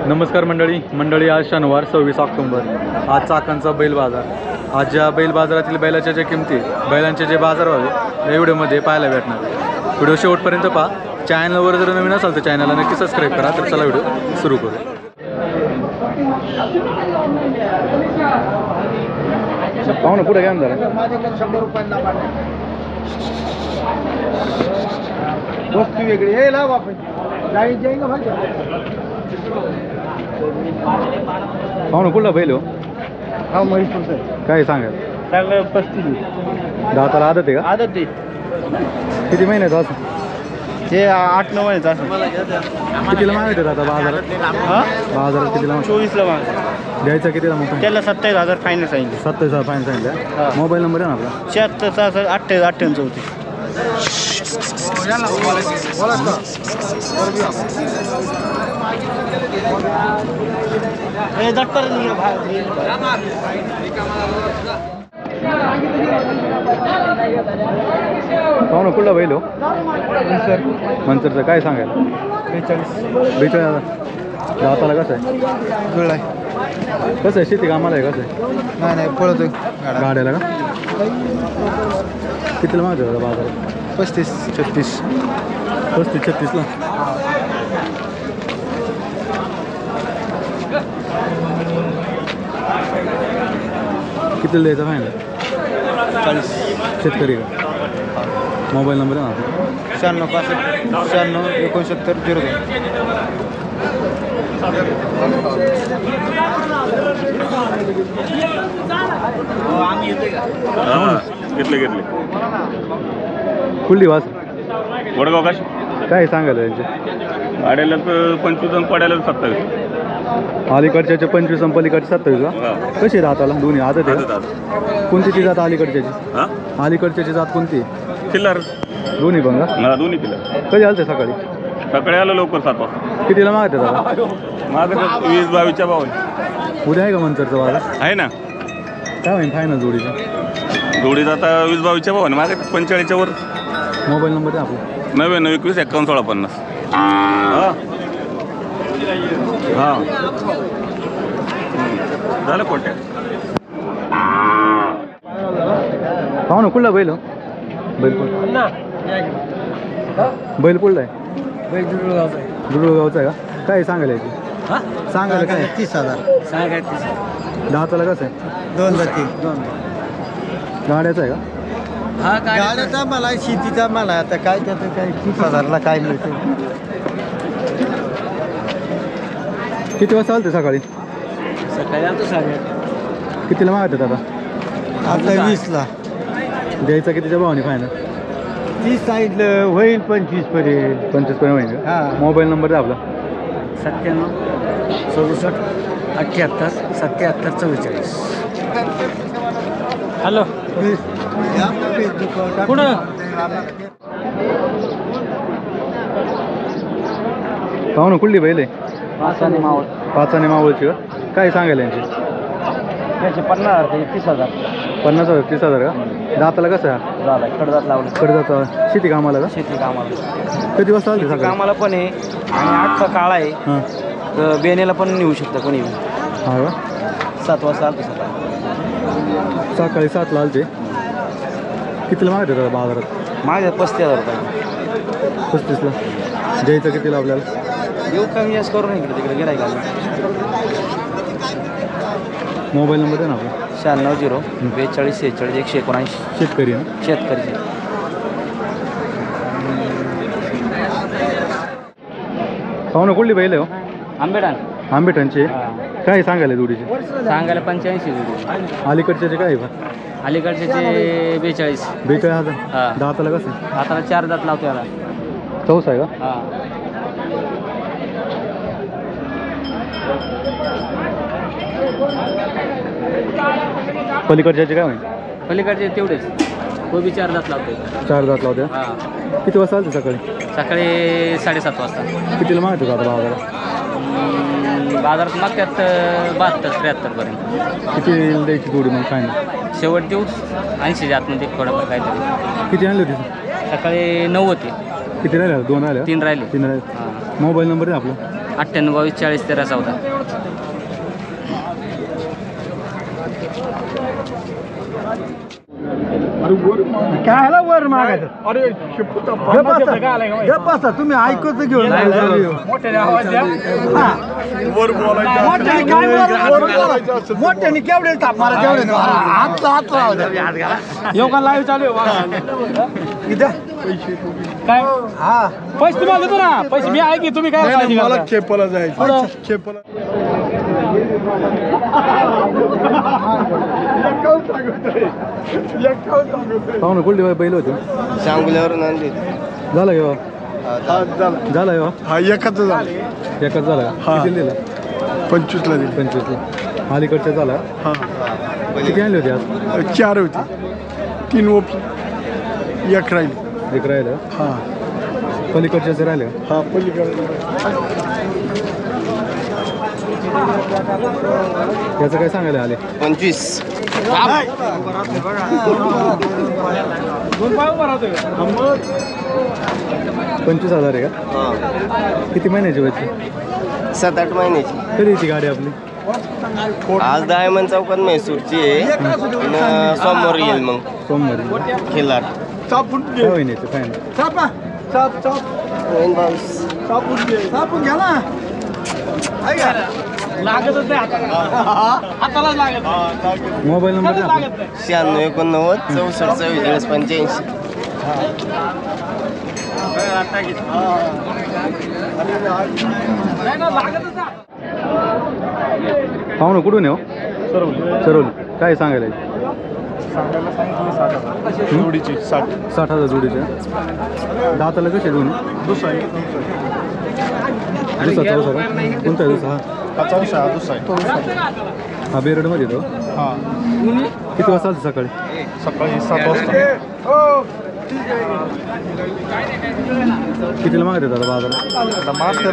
नमस्कार मंडळी आज शनिवार 26 ऑक्टोबर। आज चाकणचा बैल बाजार। आज ज्या बैल बाजारातील बैलाच्या ज्या किमती, बैलांचे जे बाजार व्हावे या व्हिडिओमध्ये पाहायला भेटणार। व्हिडिओ शेवटपर्यंत पहा। चॅनलवर जर नवीन असाल तर चॅनलला नक्की सबस्क्राईब करा। तर चला व्हिडिओ सुरू करू। पाहू ना पुढे काय म्हणता? माझ्याकडे 100 रुपयांना वस्तू वेगळी हे लाव आपण जाईल जाईल भाई। पाहू ना कुठला बैल हो? हा म्हैसूर साहेब काय सांगाल? चांगलं 35 दाताला आदत आहे का? आदत दे किती महिन्याचा असं? हे 8-9 महिन्याचं असं। कितीला मागितलं दादा बाजारात? हा बाजारात कितीला मागितलं? 24 ला माग द्यायचा कितीला मग? त्याला 27,000 फायनल सांगितलं। 27,000 फाईन सांगितलं। मोबाईल नंबर आहे ना आपला? 76 28 होते। पाहू ना कुठला बैल हो? मनसरचं काय सांगायला? 42,000। दाताला कसं आहे? कसं आहे शेती कामाला आहे? कसं आहे? नाही पळतो गाड्याला का? कितीला मागतो दादा बाजारात? 35-36 35-36ला। कितीला द्यायचा फायनल? 40 शेतकरी का? मोबाईल नंबर आहे ना? 96 96 69 घेतले कुल्ली वास वडगाव काशी काय सांगायला त्यांचे? आड्याला तर 25 आणि पड्याला 27। अलीकडच्याचे 25 आणि पलीकडचे 27 का? कशी दाताला दोन्ही आदत आहे? कोणती ती जात अलीकडच्याची? अलीकडच्याची जात कोणती? किल्लार दोन्ही पण का? दोन्ही किल्लार। कधी आलते सकाळी? सकाळी आलो लवकर 7 वाजता। कितीला मागते दादा? माझं 20-22च्या भावाने उद्या आहे का मनसरचं बाजार? आहे ना। काय होईल फायनल जोडीचं? जोडीत आता 20-22च्या भावाने माझं 45च्या वर। मोबाईल नंबर आहे आपला? 99 21 51 16 50। हां हां झालं कोणत्या? पाहू ना कुठला बैल हो? बैल कुठला? बैल कुठला आहे? दुरुळगावचा आहे का? काय सांगायला याची? सांगायला काय? 30,000 दाताला कसं आहे? 2 जाती 2 गाड्याचा आहे का? हा गाड्याचा मला शेतीचा मला आता काय त्याचं काय 30,000ला काय मिळतं? किती वाजता आलते सकाळी? सकाळी आलतो 8:30। कितीला मागतात आता? आता 20ला द्यायचा कितीच्या भावाने फायनल? 30 सांगितलं होईल 25 पर्यंत। 25 पर्यंत होईल का? हा मोबाईल नंबर आहे आपला? 97 67 78 77 44। हॅलो कुठं? पाहू ना कुठली बैल आहे? पाचाने मावळ। पाचाने मावळची का? काय सांगायला यांची? त्याचे 50,000 ते 30,000 50,000 30,000 का? दाताला कसं आहे? झाला कडदात लावलं। कर्जाचा शेती कामाला का? शेती कामाला किती वाजता आलते सकाळी? कामाला पण आहे आणि 8चा काळा आहे। हां तर बेनेला पण नेऊ शकतं कोणी। हा का? 7 वाजता आलतो सकाळी। सकाळी 7ला आलते। कितीला मागते दादा बाजारात? माझ्या 35,000 रुपये 35ला। द्यायचं कितीला आपल्याला? येऊ कमी जास्त करून इकडे तिकडे गिराय का? मोबाईल नंबर आहे ना आपला? 96 42 46 179। शेतकरी आहे ना? शेतकरी पाहू ना कुठली बैल आहे हो? आंबेडान आंबेठांची काय सांगायला जोडीची? सांगायला 85 अलीकडच्याचे काय आहे का? अलीकडचे 42 42,000। हा दाताला कसं आहे? आता 4 दात लावतो याला। चौसा आहे का? हा पलीकडच्याचे काय होईल? पलीकडचे तेवढेच तो बी 4 दात लावतो। 4 दात लावते। हा किती वाजता आलते सकाळी? सकाळी 7:30 वाजता। कितीला मागतो का आता बाजारात? बाजारात मागतात 72-73 पर्यंत। किती द्यायची जोडी मग फायनल? शेवट देऊ 80 आतमध्ये थोडंफार काहीतरी। किती आणले होते? सकाळी 9 होते। किती राहिले? 2 राहिले? 3 राहिले। 3 राहिले। मोबाईल नंबर आहे आपला? 98 22 40 13 14. काय वर मागायचं गप्पा तुम्ही ऐकत घेऊन मोठ्याने केवढे ताप मला तेवढे हात योगा लाईव्ह चालू काय हा पैसे तुम्हाला देतो ना पैसे मी आहे की तुम्ही काय मला खेपला जायचं खेपला पाहुणं कुठली बैल होते सांगल्यावर नांदी झालं घेवा झालं घेवा हा एकच झाला एकच झाला किती दिला 25 ला दिली 25 ला अलीकडच्या झाला हा किती आणली होती आज 4 होती 3 ओप एक राहिली एक राहिलं हा पलीकडच्याच राहिले हा पलीकडे याचं काय सांगायला आले 25 25,000 आहे का किती महिन्याची व्हायची 7-8 महिन्याची कधी येते गाडी आपली आज डायमंड चौकात म्हैसूरची आहे आणि सोमवार येईल मग सोमवारी खिल्लार काय होईन याचं काय नाही सापून घ्या ना लागतच नाही हातालाच लागत मोबाईल नंबर द्या आपला. 96 89 64 45 पाहुणं कुठून आहे हो सरवली काय सांगायला जोडीची 60,000 जोडीचे दाताला कसे दोन्ही दुसरा चौसा का कोणता आहे दुसरा हा बेरडमध्ये तो किती वाजता आलते सकाळी 7 वाजता कितीला मागते दादा बाजारात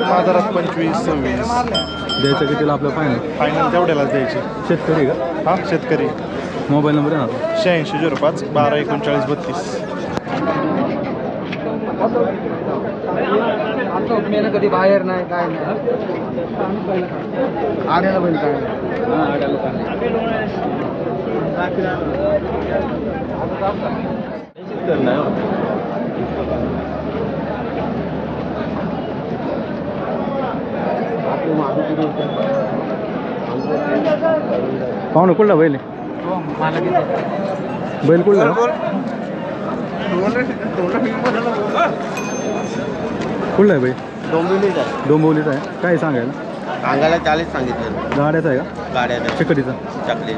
बाजारात 25-26 द्यायचं कितीला आपलं फायनल फायनल तेवढ्यालाच द्यायची शेतकरी का हा शेतकरी मोबाईल नंबर आहे ना 8605 12 39 32 कधी बाहेर नाही काय नाही आड्याला पण काय पाहुणं कुठला बैल आहे? बैल कुठला कुठला आहे बैल डोंबिवलीचा आहे काय सांगायला सांगायला 40 सांगितलं गाड्याचा आहे का गाड्या चिकटीचा टाकले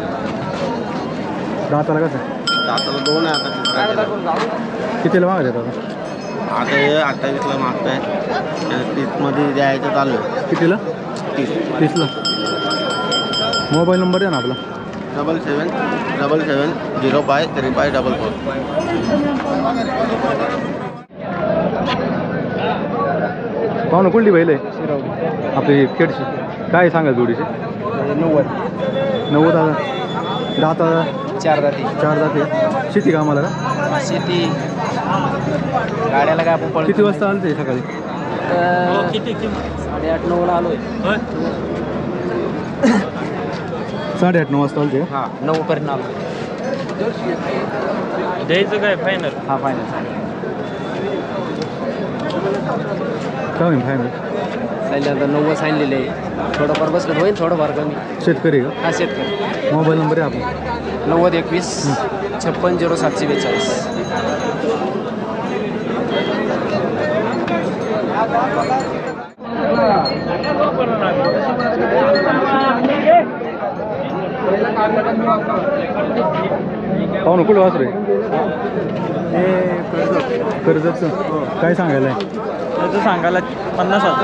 दाताला कसं आहे दाताला 2 आहे आता कितीला मागत दादा आता हे 28ला मागताय 30 मध्ये द्यायचं चालू आहे कितीला 30ला मोबाईल नंबर आहे ना आपला 7777053544 पाहुणं कुठली बैल आहे आपली खेडची काय सांगा जोडीचे 90,000 दाता 4 जाती 4 जाते शेती का आम्हाला का शेती गाड्याला काय आपण किती वाजता आलं ते सकाळी किती 8:30-9 ला आलोय 8:30-9 वाजता आलं ते हां 9 पर्यंत आलो द्यायचं काय फायनल हा फायनल काय होईल फायनल सांगितलं 90 सांगलेले थोडंफार बसलं होईल थोडंफार कमी शेतकरी का हा शेतकरी मोबाईल नंबर आहे आपला 9021 560742. पाहुणं कुठं वासरू आहे कर्जतचं काय सांगायला आहे त्याचं सांगायला 50,000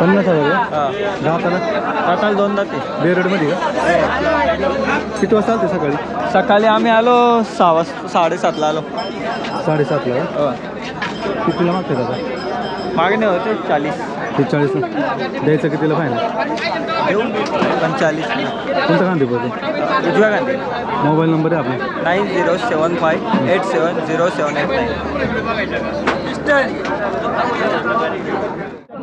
50,000 का दाताला सकाळी 2 जाते बेरडमध्ये का किती वाजता आलं ते सकाळी सकाळी आम्ही आलो 7:30ला आलो 7:30ला का कितीला मागते दादा मागणे होते 40 40ला द्यायचं कितीला फायनल देऊ 45 कोणतं गांधी पडते उजव्या गांधी मोबाईल नंबर आहे आपला 9075870789.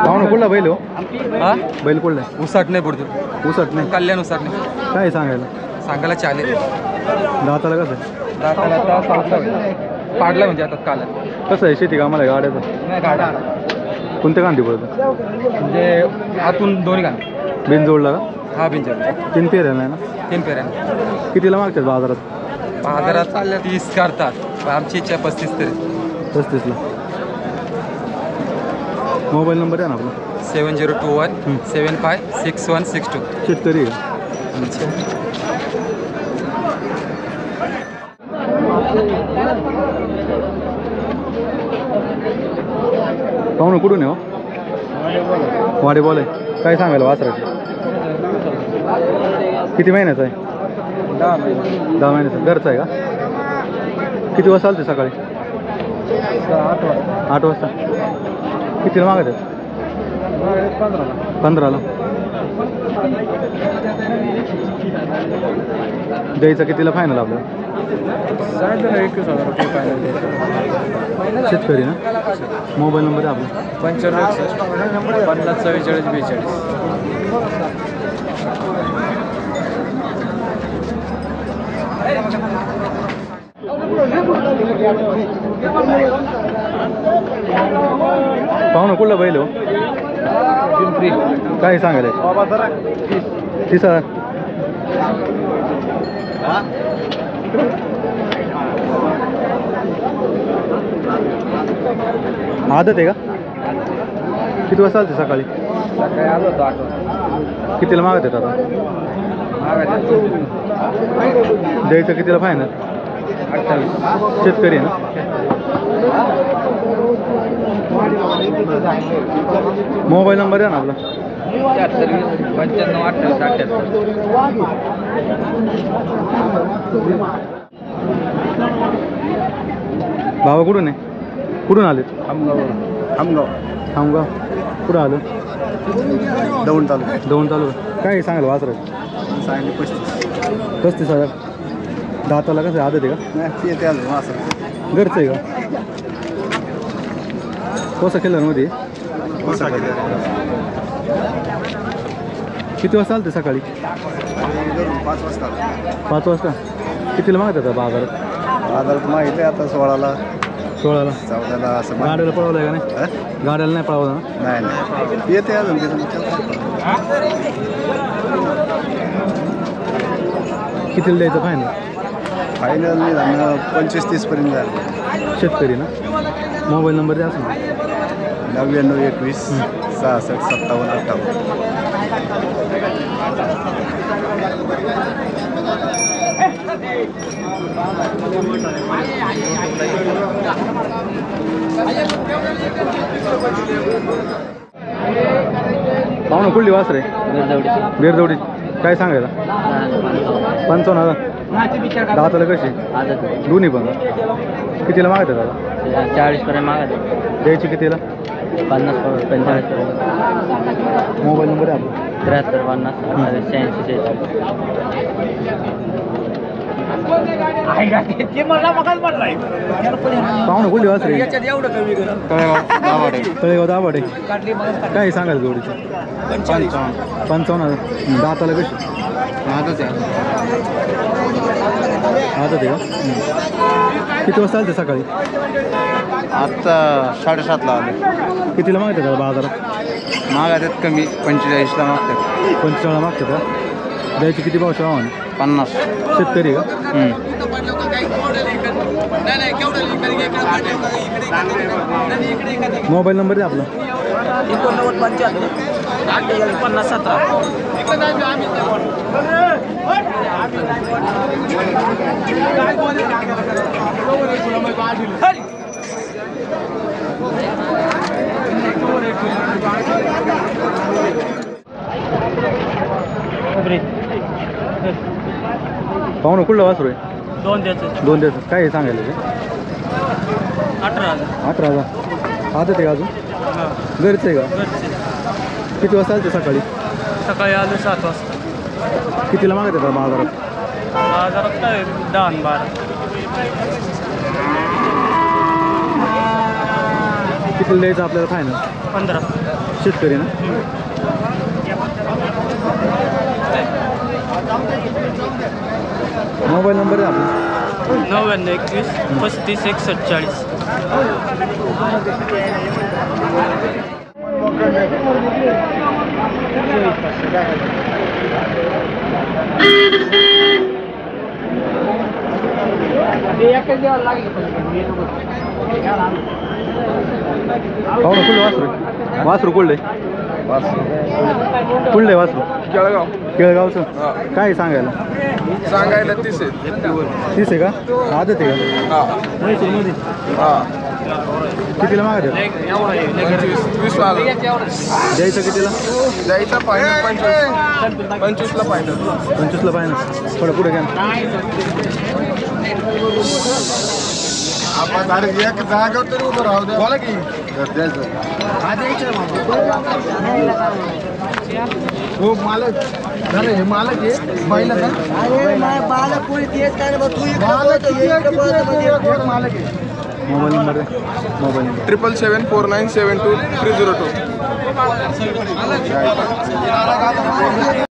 पाहुणं कुठला बैल हो? हा बैल कुठला आहे? उसाट नाही पडतो उसट नाही. कल्याण उसाट नाही काय सांगायला? सांगायला चालेल दाताला कसं आहे? दाताला आता पावसा पाडला म्हणजे आता काल कसं आहे शेती कामाला आहे गाड्याचं? नाही गाडा कोणत्या गांधी पडतं? म्हणजे आतून दोन्ही गाणे बिन जोडला का? हा बिंजर 3 पेऱ्या नाही ना? 3 पेऱ्या कितीला मागतात बाजारात? बाजारात चालल्या 30 करतात आमची इच्छा 35 तरी 35ला. मोबाईल नंबर आहे ना आपला? 7021 756162 शेतकरी आहे का? पाहुणं कुठून आहे हो? वाडे बोल आहे. काय सांगायला वासराचे? किती महिन्याचा आहे? 10 महिन्याचा. घरचा आहे का? किती वाजता आलते सकाळी? 8 वाजता. कितीला मागत आहेत? 15ला. द्यायचं कितीला फायनल आपलं? 21,000 रुपये फायनल शेतकरी ना? मोबाईल नंबर आहे आपला? 95 50 44 42. पाहुणं कुठला बैल हो? काय सांगायला? 30,000. आदत आहे का? किती वाजता आलते सकाळी? सकाळी आलो होतो 8 वाजता कितीला मागत आहेत आता? द्यायचं कितीला फायनल? 28. शेतकरी आहे ना? मोबाईल नंबर आहे ना आपला? 75 95 28 बाबा कुठून आहे? कुठून आले? खामगाव खामगाव. कुठं आलं? दौंड चालू दौंड चालू. काय सांगाल वासराचं? 35,000. दाताला कसं आहे? आदत आहे का? नाही ते आलं असं घरचं आहे का? कसं केलं मध्ये? किती वाजता आलते सकाळी? 5 वाजता 5 वाजता. कितीला मागत आता बाजारात? बाजारात माहिती आहे आता 16ला 16ला. 14ला असं गाड्याला पळवलं आहे का नाही? हं? गाड्याला नाही पळवलं ना? नाही नाही येते अजून तिथून कितीला द्यायचं फायनल? फायनल नाही झालं 25-30 पर्यंत झालं. शेतकरी ना? मोबाईल नंबर द्या असं. 99 21 66 57 58. पाहुणं कुठली वासर आहे? बेरदवडी. काय सांगायला? 55,000. दाताला कशी? दोन्ही पण. कितीला मागतात दादा? 40 पर्यंत मागत द्यायची कितीला? 50 45 मोबाईल नंबर आहे आपला? 73 50 86 पाहुणं कुठली वासर आहे? तळेगाव दाभाडे. काय सांगायला जोडीची? 55,000. दाताला कशी? आदत आहे का? किती वाजता आलते सकाळी? आत्ता 7:30ला आले. कितीला मागतात दादा बाजारात? मागायच्यात कमी 45ला मागतात. 45 मागतात का? द्यायची किती भाव श्रावण? 50. शेतकरी का? मोबाईल नंबर आहे आपला? 50 17. पाहुणं कुठलं वासरू आहे? 2 द्यायचं. 2 द्यायचं. काय आहे सांगायला ते? 18,000. 18,000. आदत आहे का अजून? घरचं आहे का? किती वाजता आलते सकाळी? सकाळी आलो 7 वाजता. कितीला मागत आहे बाजारात? बाजारात काय 10 12. किती द्यायचं आपल्याला फायनल? 15. शेतकरी ना? मोबाईल नंबर आहे आपला? 99 21 35 61 40. हो ना, कुठलं वासरू? वासरू कुठलं आहे? कुठलं आहे वासरू? केळगाव केळगावचं. काय सांगायला? सांगायला 30 आहे. 30 आहे का? आदत आहे का? हा म्हैसूरमध्ये? हा कितीला मागायचं? 20 वाला द्यायचं कितीला? द्यायचा फायनल 25ला फायनल. 25ला पाहिजे. थोडं पुढे घ्या. आपण डायरेक्ट एक जागेवर तरी उभं राहू द्या. बोला की हो मालक झालं हे मालक आहे पहिलं का मालक आहे. मोबाईल नंबर आहे. Mobile number 7774972 302.